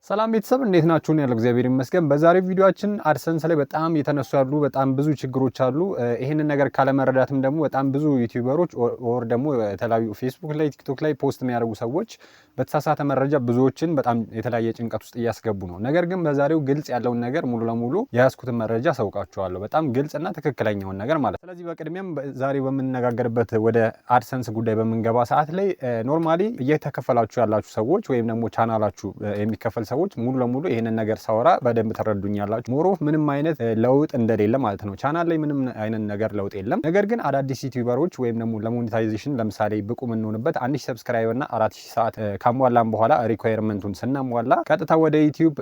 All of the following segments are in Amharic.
ሰላም ቤተሰብ እንዴት ናችሁ? ያለው እግዚአብሔር ይመስገን። በዛሬው ቪዲዮአችን አድሰንስ ላይ በጣም የተነሱ ያሉ በጣም ብዙ ችግሮች አሉ። ይሄንን ነገር ካለመረዳትም ደግሞ በጣም ብዙ ዩቲዩበሮች ኦር ደግሞ የተለያዩ ፌስቡክ ላይ ቲክቶክ ላይ ፖስት የሚያደርጉ ሰዎች በተሳሳተ መረጃ ብዙዎችን በጣም የተለያየ ጭንቀት ውስጥ እያስገቡ ነው። ነገር ግን በዛሬው ግልጽ ያለውን ነገር ሙሉ ለሙሉ የያዝኩትን መረጃ ሰውቃችኋለሁ። በጣም ግልጽና ትክክለኛውን ነገር ማለት ነው። ስለዚህ በቅድሚያም ዛሬ በምንነጋገርበት ወደ አድሰንስ ጉዳይ በምንገባ ሰዓት ላይ ኖርማሊ እየተከፈላችሁ ያላችሁ ሰዎች ወይም ደግሞ ቻናላችሁ የሚከፈል ሰዎች ሙሉ ለሙሉ ይሄንን ነገር ሳወራ በደንብ ተረዱኛላችሁ። ሞሮፍ ምንም አይነት ለውጥ እንደሌለ ማለት ነው። ቻናል ላይ ምንም አይነት ነገር ለውጥ የለም። ነገር ግን አዳዲስ ዩቲዩበሮች ወይም ደግሞ ለሞኔታይዜሽን ለምሳሌ ብቁ የምንሆንበት 1000 ሰብስክራይበር እና 4000 ሰዓት ካሟላን በኋላ ሪኳየርመንቱን ስናሟላ ቀጥታ ወደ ዩቲዩብ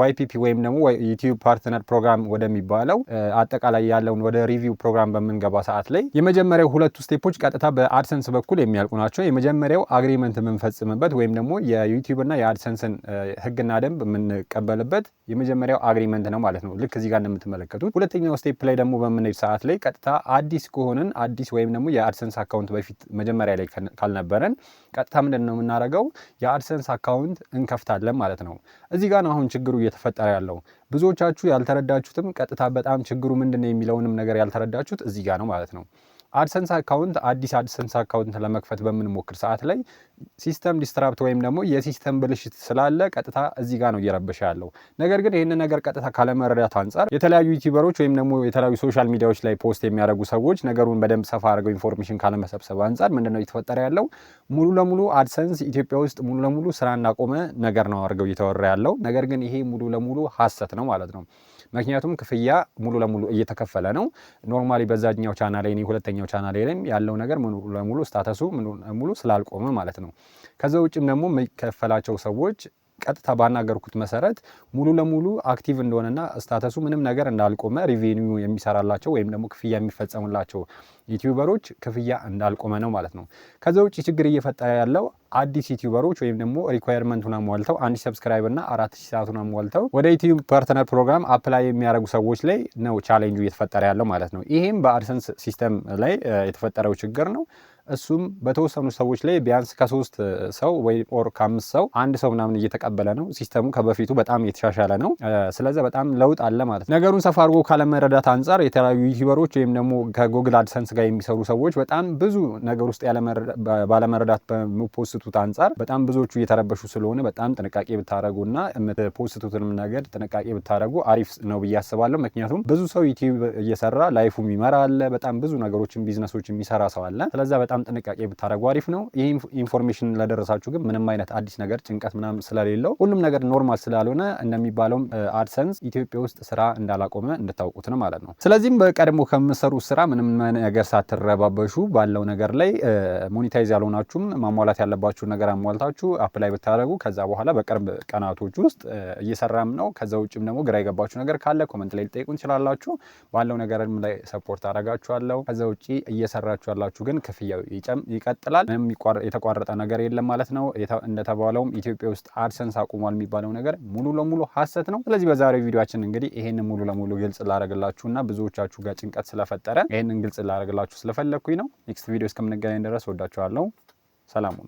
YPP ወይም ደግሞ ዩቲዩብ ፓርትነር ፕሮግራም ወደሚባለው አጠቃላይ ያለውን ወደ ሪቪው ፕሮግራም በምንገባ ሰዓት ላይ የመጀመሪያው ሁለቱ ስቴፖች ቀጥታ በአድሰንስ በኩል የሚያልቁ ናቸው። የመጀመሪያው አግሪመንት የምንፈጽምበት ወይም ደግሞ የዩቲዩብ እና የአድሰንስን ህግና ደንብ የምንቀበልበት የመጀመሪያው አግሪመንት ነው ማለት ነው። ልክ እዚህ ጋር እንደምትመለከቱት ሁለተኛው ስቴፕ ላይ ደግሞ በምንሄድ ሰዓት ላይ ቀጥታ አዲስ ከሆነን አዲስ ወይም ደግሞ የአድሰንስ አካውንት በፊት መጀመሪያ ላይ ካልነበረን ቀጥታ ምንድን ነው የምናደርገው የአድሰንስ አካውንት እንከፍታለን ማለት ነው። እዚህ ጋር ነው አሁን ችግሩ እየተፈጠረ ያለው። ብዙዎቻችሁ ያልተረዳችሁትም ቀጥታ በጣም ችግሩ ምንድነው የሚለውንም ነገር ያልተረዳችሁት እዚህ ጋር ነው ማለት ነው። አድሰንስ አካውንት አዲስ አድሰንስ አካውንት ለመክፈት በምንሞክር ሰዓት ላይ ሲስተም ዲስትራፕት ወይም ደግሞ የሲስተም ብልሽት ስላለ ቀጥታ እዚህ ጋር ነው እየረበሸ ያለው። ነገር ግን ይህንን ነገር ቀጥታ ካለመረዳት አንጻር የተለያዩ ዩቲዩበሮች ወይም ደግሞ የተለያዩ ሶሻል ሚዲያዎች ላይ ፖስት የሚያደርጉ ሰዎች ነገሩን በደንብ ሰፋ አድርገው ኢንፎርሜሽን ካለመሰብሰብ አንጻር ምንድነው እየተፈጠረ ያለው ሙሉ ለሙሉ አድሰንስ ኢትዮጵያ ውስጥ ሙሉ ለሙሉ ስራ እንዳቆመ ነገር ነው አድርገው እየተወራ ያለው። ነገር ግን ይሄ ሙሉ ለሙሉ ሐሰት ነው ማለት ነው። ምክንያቱም ክፍያ ሙሉ ለሙሉ እየተከፈለ ነው። ኖርማሊ በዛኛው ቻናል ላይ ሁለተኛው ቻናል ላይ ያለው ነገር ሙሉ ለሙሉ ስታተሱ ሙሉ ለሙሉ ስላልቆመ ማለት ነው። ከዛ ውጭም ደግሞ የሚከፈላቸው ሰዎች ቀጥታ ባናገርኩት መሰረት ሙሉ ለሙሉ አክቲቭ እንደሆነና ስታተሱ ምንም ነገር እንዳልቆመ ሪቬኒው የሚሰራላቸው ወይም ደግሞ ክፍያ የሚፈጸሙላቸው ዩቲዩበሮች ክፍያ እንዳልቆመ ነው ማለት ነው። ከዛ ውጭ ችግር እየፈጠረ ያለው አዲስ ዩቲዩበሮች ወይም ደግሞ ሪኳየርመንቱን አሟልተው 1000 ሰብስክራይበር እና 4000 ሰዓቱን አሟልተው ወደ ዩቲዩብ ፓርትነር ፕሮግራም አፕላይ የሚያደርጉ ሰዎች ላይ ነው ቻሌንጁ እየተፈጠረ ያለው ማለት ነው። ይሄም በአድሰንስ ሲስተም ላይ የተፈጠረው ችግር ነው። እሱም በተወሰኑ ሰዎች ላይ ቢያንስ ከ3 ሰው ወይ ኦር ከ5 ሰው አንድ ሰው ምናምን እየተቀበለ ነው። ሲስተሙ ከበፊቱ በጣም የተሻሻለ ነው። ስለዚህ በጣም ለውጥ አለ ማለት ነው። ነገሩን ሰፋ አድርጎ ካለመረዳት አንጻር የተለያዩ ዩቲዩበሮች ወይም ደግሞ ከጉግል አድሰንስ ጋር የሚሰሩ ሰዎች በጣም ብዙ ነገር ውስጥ ባለመረዳት በፖስቱት አንጻር በጣም ብዙዎቹ እየተረበሹ ስለሆነ በጣም ጥንቃቄ ብታደርጉና የምትፖስቱትንም ነገር ጥንቃቄ ብታደርጉ አሪፍ ነው ብዬ አስባለሁ። ምክንያቱም ብዙ ሰው ዩቲዩብ እየሰራ ላይፉ የሚመራ አለ፣ በጣም ብዙ ነገሮችን ቢዝነሶች የሚሰራ ሰው አለ። ስለዚህ በጣም ጥንቃቄ ብታደርጉ አሪፍ ነው። ይህ ኢንፎርሜሽን ለደረሳችሁ ግን ምንም አይነት አዲስ ነገር ጭንቀት ምናምን ስለሌለው ሁሉም ነገር ኖርማል ስላልሆነ እንደሚባለውም አድሰንስ ኢትዮጵያ ውስጥ ስራ እንዳላቆመ እንድታውቁት ነው ማለት ነው። ስለዚህም በቀድሞ ከምሰሩ ስራ ምንም ነገር ሳትረባበሹ ባለው ነገር ላይ ሞኔታይዝ ያልሆናችሁም ማሟላት ያለባችሁ ነገር አሟልታችሁ አፕላይ ብታደርጉ ከዛ በኋላ በቅርብ ቀናቶች ውስጥ እየሰራም ነው። ከዛ ውጭም ደግሞ ግራ የገባችሁ ነገር ካለ ኮመንት ላይ ልጠይቁን ትችላላችሁ። ባለው ነገርም ላይ ሰፖርት አደርጋችኋለሁ። ከዛ ውጪ እየሰራችሁ ያላችሁ ግን ክፍያው ይቀጥላል። ምንም የተቋረጠ ነገር የለም ማለት ነው። እንደተባለውም ኢትዮጵያ ውስጥ አድሰንስ አቁሟል የሚባለው ነገር ሙሉ ለሙሉ ሐሰት ነው። ስለዚህ በዛሬው ቪዲዮአችን እንግዲህ ይሄንን ሙሉ ለሙሉ ግልጽ ላደርግላችሁና ብዙዎቻችሁ ጋር ጭንቀት ስለፈጠረ ይሄንን ግልጽ ላደርግላችሁ ስለፈለኩኝ ነው። ኔክስት ቪዲዮ እስከምንገናኝ ድረስ ወዳችኋለሁ። ሰላም ሁኑ።